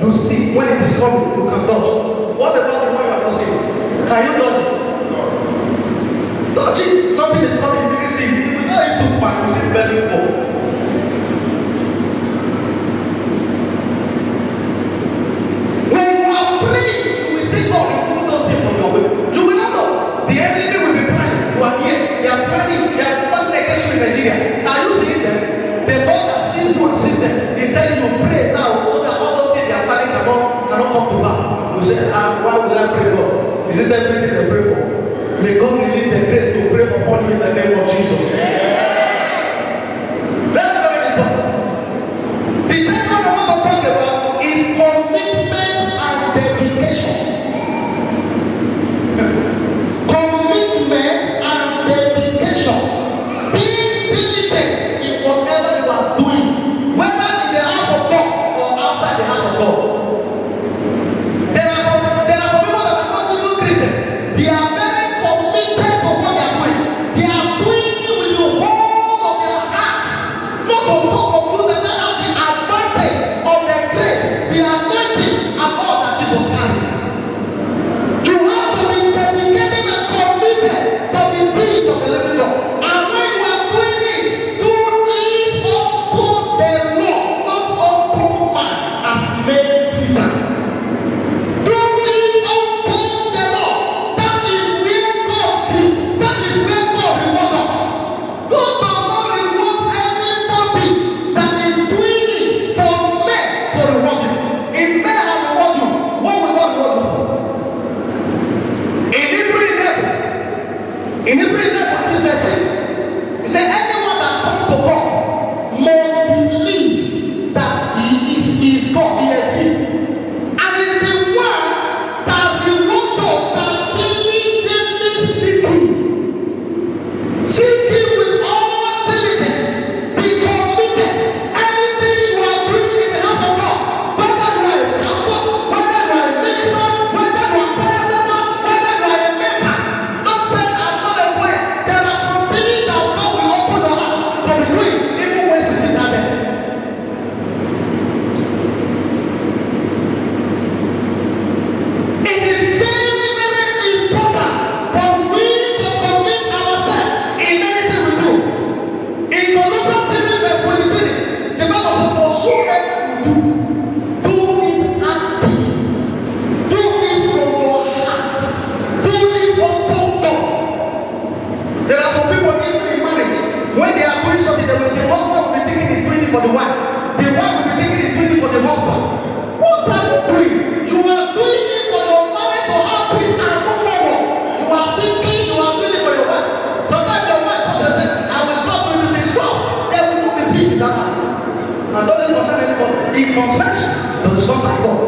You see when it is coming, you can dodge. What about the one you are not seeing? Can you dodge it? Dodge it. Something is coming, you didn't see it. You know it took back, you see the best before. When you are praying, you will see God remove those things from your way. You will not know. The enemy will be planning. You are here. They are planning. They are planning against you in Nigeria. Are you seeing them? The God that sees you and sees them is telling you pray now so that all those things they are planning cannot come to pass. You say, why would I pray God? Is it everything they pray for? May God release the grace to pray upon you in the name of Jesus. Very, very important. The third one I want to talk about is commitment and dedication. Commitment and dedication. Being diligent in whatever you are doing, whether in the house of God or outside the house of God. There are some people that are not even Christian. They are very committed to what they are doing. They are doing it with the whole of their heart. Not on top of you that they have the advantage of their grace. They are making and all that Jesus carried. You have to be dedicated and committed to the things of the living God. And when you are doing it, do it unto the Lord, not unto man, as men pleaser. Do it unto the Lord. That is where God is. That is where God rewards us. God does not reward anybody that is doing it for men to reward you. If men have reward you, what will God reward you for? In Hebrew 11, verse 6, he said, anyone that comes to God must believe that He is God, He exists. And is the one that rewards those that diligently seek Him. Seek Him with all diligence. Be committed. Anything you are doing in the house of God, whether you are a pastor, whether you are a minister, whether you are a prayer member, whether you are a member, don't say I'm not a prayer. There are some things that God will open your heart to be doing, even when sitting down there. It is very, very important for we to commit ourselves in anything we do. In Colossians 3 verse 23, the Bible says, whatsoever you do it actively. Do it from your heart. Do it unto God. There are some people even in marriage, when they are doing something, the husband will be thinking he's doing it for the wife. The wife will be thinking he's doing it for the husband. What are you doing? You are doing it for your marriage to have peace and move forward. You are thinking you are doing it for your wife. Sometimes your wife comes and says, I will stop doing this thing. Stop. There will not be peace in that marriage. And doesn't concern anybody. It concerns the response of God.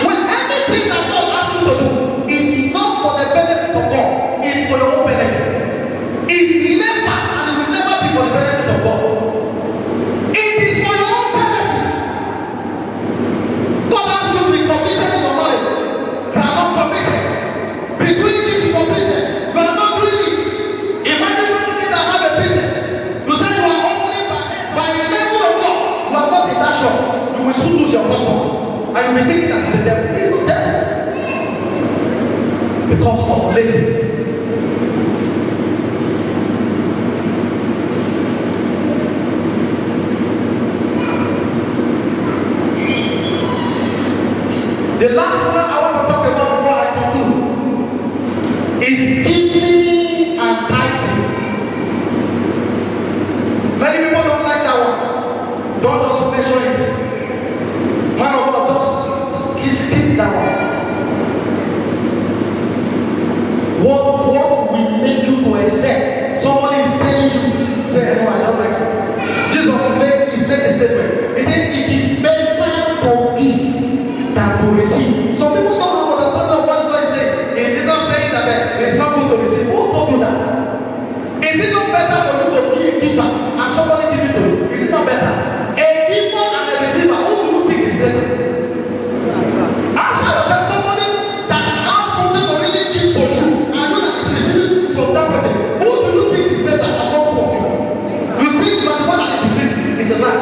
When anything that God asks you to do is not for the benefit of God, it's for your own benefit. It's never and it will never be for the benefit of God. It is for your own benefit. God asks you to be committed in your marriage. You are not committed. Be doing this in your business. You are not doing it. Imagine somebody that have a business. You say you are opening by the level of God. You are not in that shop. You will soon lose your customer. And you will be thinking that it's a devil. It's not devil. Because of laziness. The last one I want to talk about before I conclude is giving and tithing. Many people don't like that one. Don't just mention it. Man of God, just skip that one. What will make you to accept? Somebody is telling you, say, no, I don't like it. Jesus made a statement. He said, it is better to give than to receive. Some people don't understand what Jesus is saying. He is not saying that it's not good to receive. Who told you that? Is it not better for you to be a giver and somebody give it to you? Is it not better? A giver and a receiver, who do you think is better? Answer yourself. Somebody that has something to really give to you and know that is receiving from that person. Who do you think is better among two of you? You think the one that is receiving is a lie.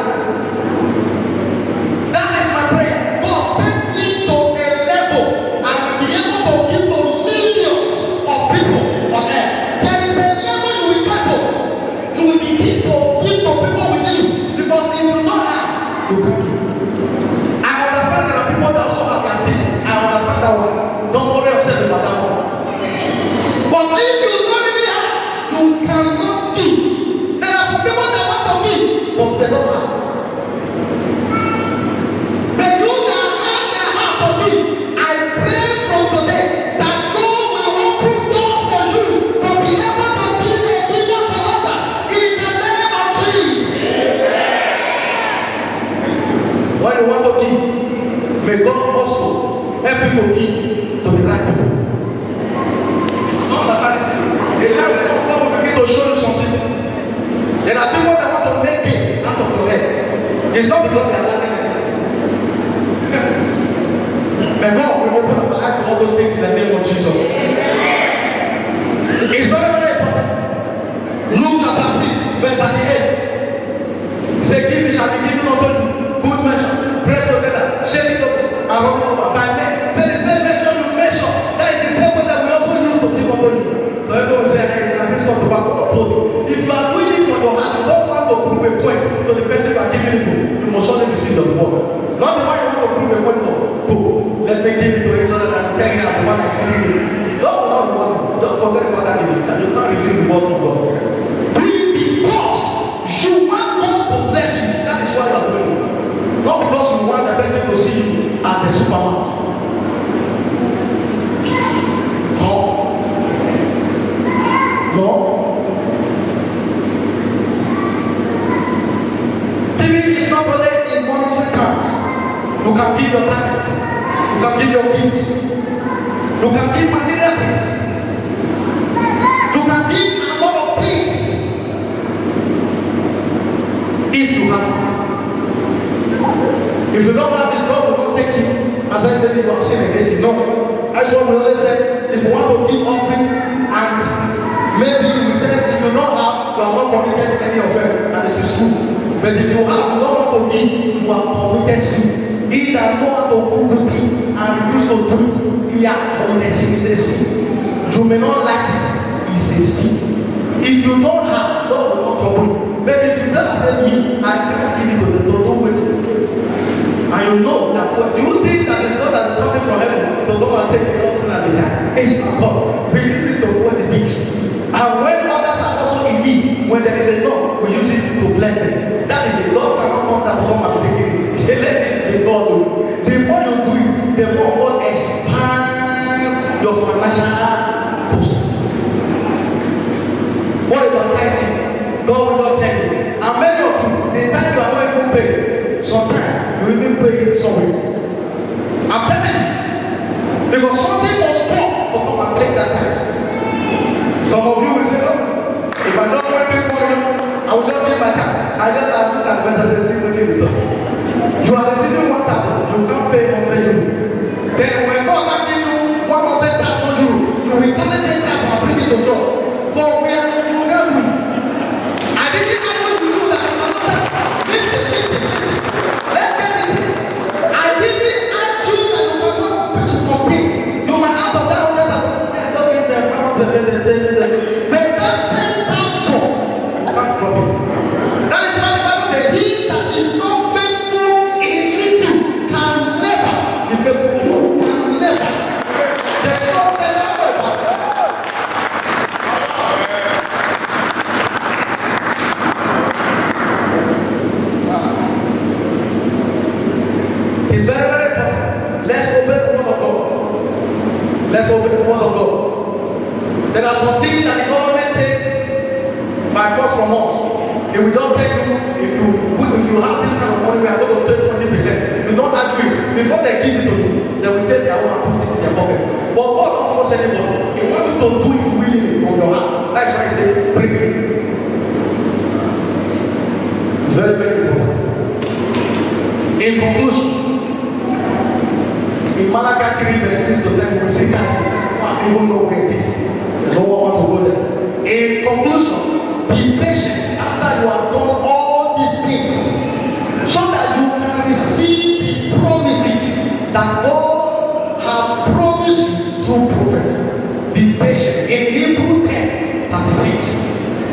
they don't have. But you that have the heart for me, I pray from today that God will open doors for you to be able to be a giver to others in the name of Jesus. When you want to give, may God also help you to give to the right people. Not the Pharisee. They have God will begin to show you something. There are people that want to make it out of your head. It's not because they are laughing at it. But God will open up the eye to all those things in the name of Jesus. It's very, very important. Luke chapter 6, verse 38. He said, give it shall be given unto you. Good measure. Press together. Shake it up. And run it over. By men. Say the same measure you measure. That is the same way that we also use to give unto you. So everyone will say, I can this one to back up. If you are doing it for your heart, you don't want to prove a point to the person you are giving it to, you must only receive the reward. Not the one you want to prove a point for. Let me give it to you so that I can tell you the one that's feeling it. Don't forget about that. You can't receive the reward from God. Do it because you want God to bless you. That is why you are doing it. Not because you want the person to see you as a superman. No. Giving is not only in monetary terms. You can give your talents. You can give your gifts. You can give material things. You can give a lot of things. If you have it. If you don't have it, God will not take you. As I tell you, I'm saying against it. No. That's what we always say. If you want to give offering and maybe we say if you don't have, you are not committed any offense and it's school. But if you have, you don't want to give, you are committed sin. He that know how to cook cooking and refuse to do it, he has committed sin. It's a sin. You may not like it, it's a sin. If you don't have, God will not trouble you. But if you don't say me, I can't give you the total weight. And you know that for do you think that it's God that is coming from heaven to go and take the offering and the time? It's not God. We use it to avoid the pigs. And when others are also in need, when there is a law, we use it to bless them. That is a law cannot come that come and take it. Let it be God do. The more you do it, the more God expand your financial post. What about tithing? God will not tell you. And many of you, the time you are not even paying, sometimes you even pay it somewhere. I'm telling you. Because something must stop to come and take that time. Some of you will say, oh, if I don't want people, I will just give my time. I just have to look at the person and see what they do. You are receiving 1,000, you can't pay 100 euros. Then when God can give you 100,000 euros, you will tell them 10,000 and bring it to church. For where you can do it. I didn't know you do that. Listen. Let's get it. I didn't ask you that you cannot pay something. You might out of that 100,000. I don't get the 500. But that 10,000 can't from it. That is why the Bible says, he that is not faithful in little can never be faithful in God. Can never. There's no better way about it. It's very, very important. Let's obey the word of God. Let's obey the word of God. There are some things that the government take by force from us. They will not tell you if you have this kind of money, we are going to take 20%. You don't agree. Before they give it to you, they will take their own and put it in their pocket. But God don't force anybody. He wants you to do it willingly from your heart. That's why he says, bring it. It's very, very important. In conclusion, in Malachi 3, verse 6 to 10, we see that even know where it is. No one want to go there. In conclusion, be patient after you have done all these things so that you can receive the promises that God has promised you through prophets. Be patient. In Hebrew 10:36.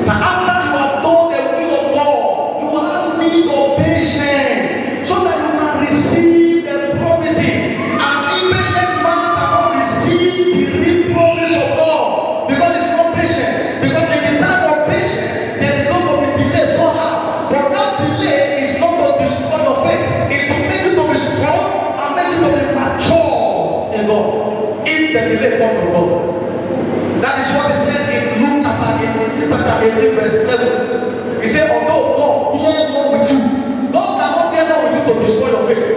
So after you have done the will of God, you have need of patience so that you can receive the promises. An impatient man cannot receive the real promise of God because it's not patient. Because in the time of patience, there is going to be delay so hard. But that delay if the delay comes from God. That is what he said in Luke chapter 18 verse 7. He said, although God bear along with you, God cannot bear along with you to destroy your faith.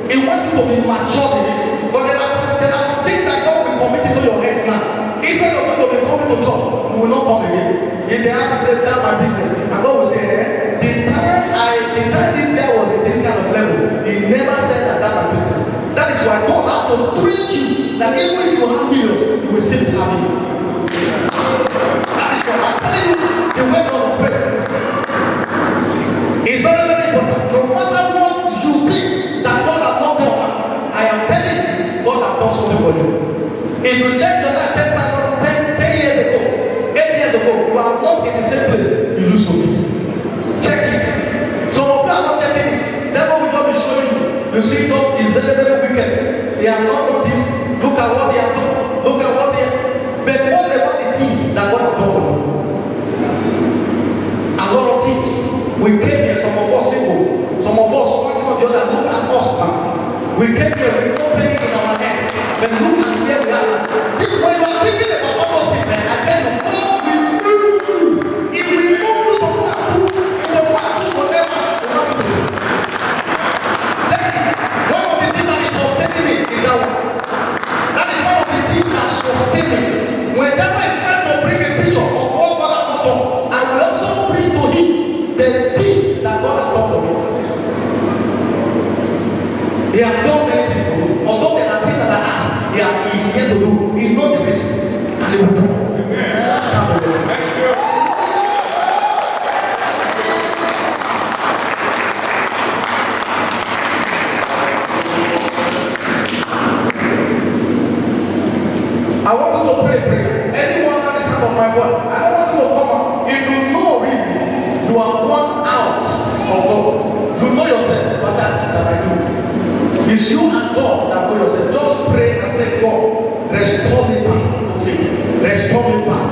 He wants you to be mature in it. But there are some things that God will commit into your hands now. Instead of you to be coming to church, you will not come again. In the house, he said, that's my business. And God will say, the time this guy was in this kind of level, he never said that that's my business. That is why God has to train you that even if you have millions, you will still be serving. That is why I'm telling you, the way God will pray is very, very important. No matter what you think that God has not done, I am telling you, God has done something for you. If you check your life 10 years ago, 8 years ago, you are not in the same place you used to be. Check it. Some of you are not checking it. Devil will not be showing you. You see, God is very, very wicked. He has not done this. Look at what he has done. Look at what he has done. But what about the things that God has done for you? A lot of things. We came here, some of us single. Some of us, one thing or the other, look at us now. We came here with no pain in our head. But look at where we are. When you are thinking about all those things, I tell you, God will move you. It will move you to what to do. To what to do, whatever you want to do. One of the things that is sustaining me is that one. That is one of the things that sustain me. Whenever I try to bring a picture of what God has done, I will also bring to him the things that God has done for me. He has done many things for me. Although there are things that I ask, he is here to do. He knows the reason. And he will do. Thank you. I want you to pray a prayer. Anyone that is out of my voice, I don't want you to come out. If you know really, you are one out of God. You know yourself, but that I do. It's you and God that know yourself. Just pray and say, God, restore me back to faith. Restore me back.